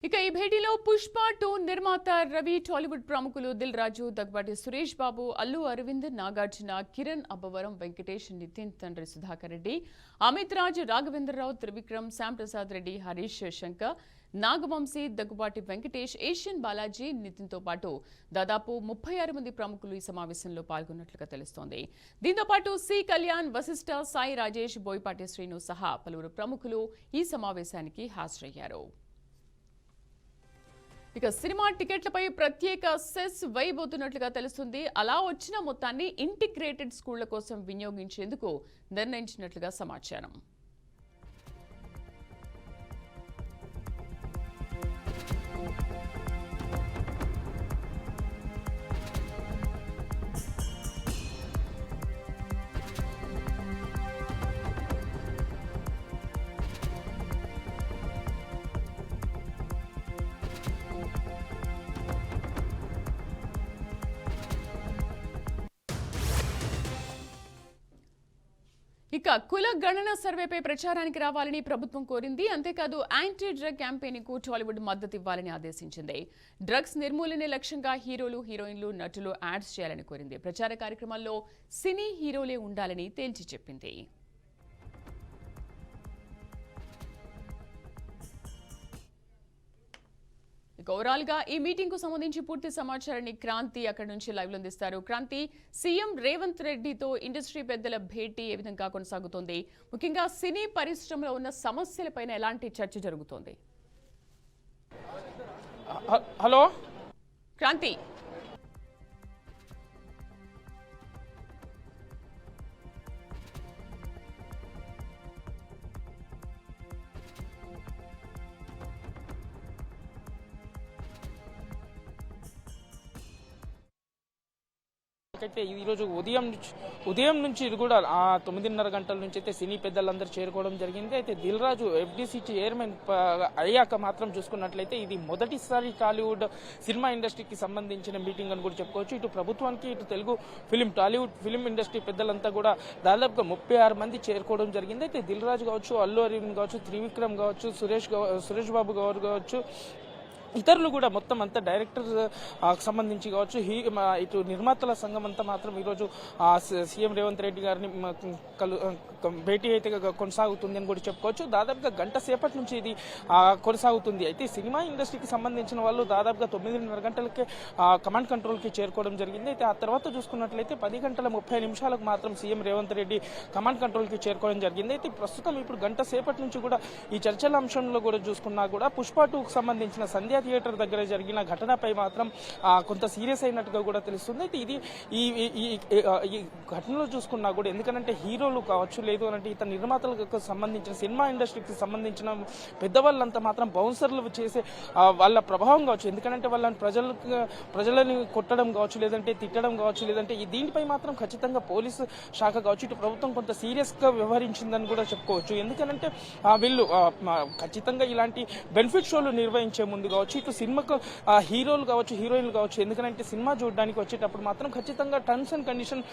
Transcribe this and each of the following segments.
ఇక ఈ భేటీలో పుష్ప 2 నిర్మాత రవి, టాలీవుడ్ ప్రముఖులు దిల్ రాజు, దగ్గుబాటి సురేష్ బాబు, అల్లు అరవింద్, నాగార్జున, కిరణ్ అబ్బవరం, వెంకటేష్, నితిన్, తండ్రి సుధాకర్ రెడ్డి, అమిత్ రాజ్, రాఘవేంద్రరావు, త్రివిక్రమ్, శ్యామ్ ప్రసాద్ రెడ్డి, హరీష్ శంకర్, నాగవంశీ, దగ్గుబాటి వెంకటేష్, ఏషియన్ బాలాజీ, నితిన్తో పాటు దాదాపు 36 మంది ప్రముఖులు ఈ సమావేశంలో పాల్గొన్నట్లుగా తెలుస్తోంది. దీంతో పాటు సి కళ్యాణ్, వశిష్ఠ, సాయి రాజేష్, బోయపాటి శ్రీను సహా పలువురు ప్రముఖులు ఈ సమావేశానికి హాజరయ్యారు. ఇక సినిమా టికెట్లపై ప్రత్యేక సెస్ వేయబోతున్నట్లుగా తెలుస్తుంది. అలా వచ్చిన మొత్తాన్ని ఇంటిగ్రేటెడ్ స్కూళ్ల కోసం వినియోగించేందుకు నిర్ణయించినట్లుగా సమాచారం. ఇక కుల గణన సర్వేపై ప్రచారానికి రావాలని ప్రభుత్వం కోరింది. అంతేకాదు యాంటీ డ్రగ్ క్యాంపెయిన్కు టాలీవుడ్ మద్దతు ఇవ్వాలని ఆదేశించింది. డ్రగ్స్ నిర్మూలనే లక్ష్యంగా హీరోలు, హీరోయిన్లు, నటులు యాడ్స్ చేయాలని కోరింది. ప్రచార కార్యక్రమాల్లో సినీ హీరోలే ఉండాలని తేల్చి చెప్పింది. ఓవరాల్ గా ఈ మీటింగ్ కు సంబంధించి పూర్తి సమాచారాన్ని క్రాంతి అక్కడి నుంచి లైవ్ లో అందిస్తారు. క్రాంతి, సీఎం రేవంత్ రెడ్డితో ఇండస్ట్రీ పెద్దల భేటీ ఏ విధంగా కొనసాగుతోంది? ముఖ్యంగా సినీ పరిశ్రమలో ఉన్న సమస్యలపైన ఎలాంటి చర్చ జరుగుతోంది? హలో క్రాంతి. అయితే ఈరోజు ఉదయం నుంచి ఇది కూడా 9:30 గంటల నుంచి అయితే సినీ పెద్దలందరూ చేరుకోవడం జరిగింది. అయితే దిల్ రాజు FDC చైర్మన్ అయ్యాక మాత్రం చూసుకున్నట్లయితే ఇది మొదటిసారి టాలీవుడ్ సినిమా ఇండస్ట్రీకి సంబంధించిన మీటింగ్ అని కూడా చెప్పుకోవచ్చు. ఇటు ప్రభుత్వానికి, ఇటు తెలుగు టాలీవుడ్ ఫిలిం ఇండస్ట్రీ పెద్దలంతా కూడా దాదాపుగా 36 మంది చేరుకోవడం జరిగింది. అయితే దిల్ రాజు కావచ్చు, అల్లు అరవింద్ కావచ్చు, త్రివిక్రమ్ కావచ్చు, సురేష్ బాబు గారు కావచ్చు, ఇతరులు కూడా మొత్తం అంతా డైరెక్టర్ సంబంధించి కావచ్చు, ఇటు నిర్మాతల సంఘం అంతా మాత్రం ఈరోజు సీఎం రేవంత్ రెడ్డి గారిని భేటీ అయితే కొనసాగుతుంది అని కూడా చెప్పుకోవచ్చు. దాదాపుగా గంట సేపటి నుంచి ఇది కొనసాగుతుంది. అయితే సినిమా ఇండస్ట్రీకి సంబంధించిన వాళ్ళు దాదాపుగా 9:30 గంటలకే కమాండ్ కంట్రోల్కి చేరుకోవడం జరిగింది. అయితే ఆ తర్వాత చూసుకున్నట్లయితే 10:30 మాత్రం సీఎం రేవంత్ రెడ్డి కమాండ్ కంట్రోల్కి చేరుకోవడం జరిగింది. అయితే ప్రస్తుతం ఇప్పుడు గంట సేపటి నుంచి కూడా ఈ చర్చల అంశంలో కూడా చూసుకున్నా కూడా పుష్ప 2కు సంబంధించిన సంధ్యా థియేటర్ దగ్గర జరిగిన ఘటనపై మాత్రం కొంత సీరియస్ అయినట్టుగా కూడా తెలుస్తుంది. అయితే ఇది ఈ ఘటనలో చూసుకున్నా కూడా ఎందుకంటే హీరోలు కావచ్చు, లేదు అంటే ఇతర నిర్మాతలకు సంబంధించిన సినిమా ఇండస్ట్రీకి సంబంధించిన పెద్దవాళ్ళంతా మాత్రం బౌన్సర్లు చేసే వాళ్ళ ప్రభావం కావచ్చు, ఎందుకంటే వాళ్ళని ప్రజలని కొట్టడం కావచ్చు, లేదంటే తిట్టడం కావచ్చు, లేదంటే దీనిపై మాత్రం ఖచ్చితంగా పోలీసు శాఖ కావచ్చు, ఇటు ప్రభుత్వం కొంత సీరియస్ గా వ్యవహరించిందని కూడా చెప్పుకోవచ్చు. ఎందుకంటే వీళ్ళు ఖచ్చితంగా ఇలాంటి బెనిఫిట్ షోలు నిర్వహించే ముందు కావచ్చు, ఇటు సినిమాకు హీరోలు కావచ్చు, హీరోయిన్లు కావచ్చు, ఎందుకంటే సినిమా చూడడానికి వచ్చేటప్పుడు మాత్రం ఖచ్చితంగా టర్మ్స్ అండ్ కండిషన్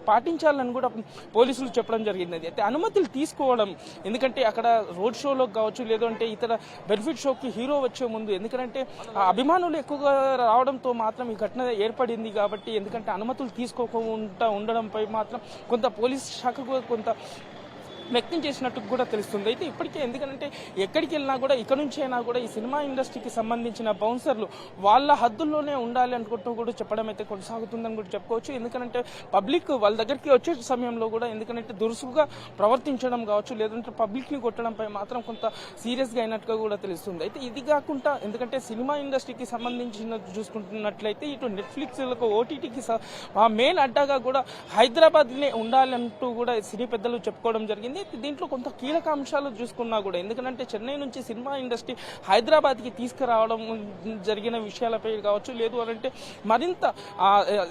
పాటించాలని కూడా పోలీసులు చెప్పడం జరిగింది. అయితే అనుమతులు తీసుకోవడం, ఎందుకంటే అక్కడ రోడ్ షోలో కావచ్చు, లేదంటే ఇతర బెనిఫిట్ షోకి హీరో వచ్చే ముందు ఎందుకంటే అభిమానులు ఎక్కువగా రావడంతో మాత్రం ఈ ఘటన ఏర్పడింది. కాబట్టి ఎందుకంటే అనుమతులు తీసుకోకుండా ఉండడంపై మాత్రం కొంత పోలీస్ శాఖకు కొంత వ్యక్తం చేసినట్టు కూడా తెలుస్తుంది. అయితే ఇప్పటికే ఎందుకంటే ఎక్కడికి వెళ్ళినా కూడా ఇక్కడ నుంచి అయినా కూడా ఈ సినిమా ఇండస్ట్రీకి సంబంధించిన బౌన్సర్లు వాళ్ళ హద్దుల్లోనే ఉండాలి అనుకుంటూ కూడా చెప్పడం అయితే కొనసాగుతుందని కూడా చెప్పుకోవచ్చు. ఎందుకంటే పబ్లిక్ వాళ్ళ దగ్గరికి వచ్చే సమయంలో కూడా ఎందుకంటే దురుసుగా ప్రవర్తించడం కావచ్చు, లేదంటే పబ్లిక్ ని కొట్టడంపై మాత్రం కొంత సీరియస్ గా అయినట్టుగా కూడా తెలుస్తుంది. అయితే ఇది కాకుండా ఎందుకంటే సినిమా ఇండస్ట్రీకి సంబంధించిన చూసుకుంటున్నట్లయితే ఇటు నెట్ఫ్లిక్స్ OTTకి మెయిన్ అడ్డాగా కూడా హైదరాబాద్ నే ఉండాలంటూ కూడా సినీ పెద్దలు చెప్పుకోవడం జరిగింది. దీంట్లో కొంత కీలక అంశాలు చూసుకున్నా కూడా ఎందుకంటే చెన్నై నుంచి సినిమా ఇండస్ట్రీ హైదరాబాద్ కి తీసుకురావడం జరిగిన విషయాలపై కావచ్చు, లేదు అంటే మరింత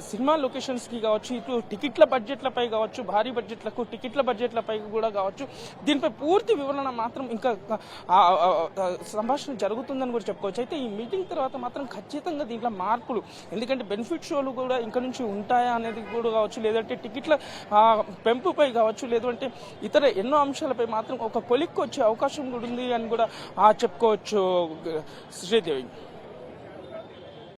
సినిమా లొకేషన్స్ కి కావచ్చు, ఇటు టికెట్ల బడ్జెట్లపై కావచ్చు, భారీ బడ్జెట్లకు టికెట్ల బడ్జెట్లపై కూడా కావచ్చు, దీనిపై పూర్తి వివరణ మాత్రం ఇంకా సంభాషణ జరుగుతుందని కూడా చెప్పుకోవచ్చు. అయితే ఈ మీటింగ్ తర్వాత మాత్రం ఖచ్చితంగా దీంట్లో మార్పులు, ఎందుకంటే బెనిఫిట్ షోలు కూడా ఇంకా నుంచి ఉంటాయా అనేది కూడా కావచ్చు, లేదంటే టికెట్ల పెంపుపై కావచ్చు, లేదంటే ఇతర ఎన్నో అంశాలపై మాత్రం ఒక కొలిక్కి వచ్చే అవకాశం కూడా ఉంది అని కూడా చెప్పుకోవచ్చు శ్రీదేవి.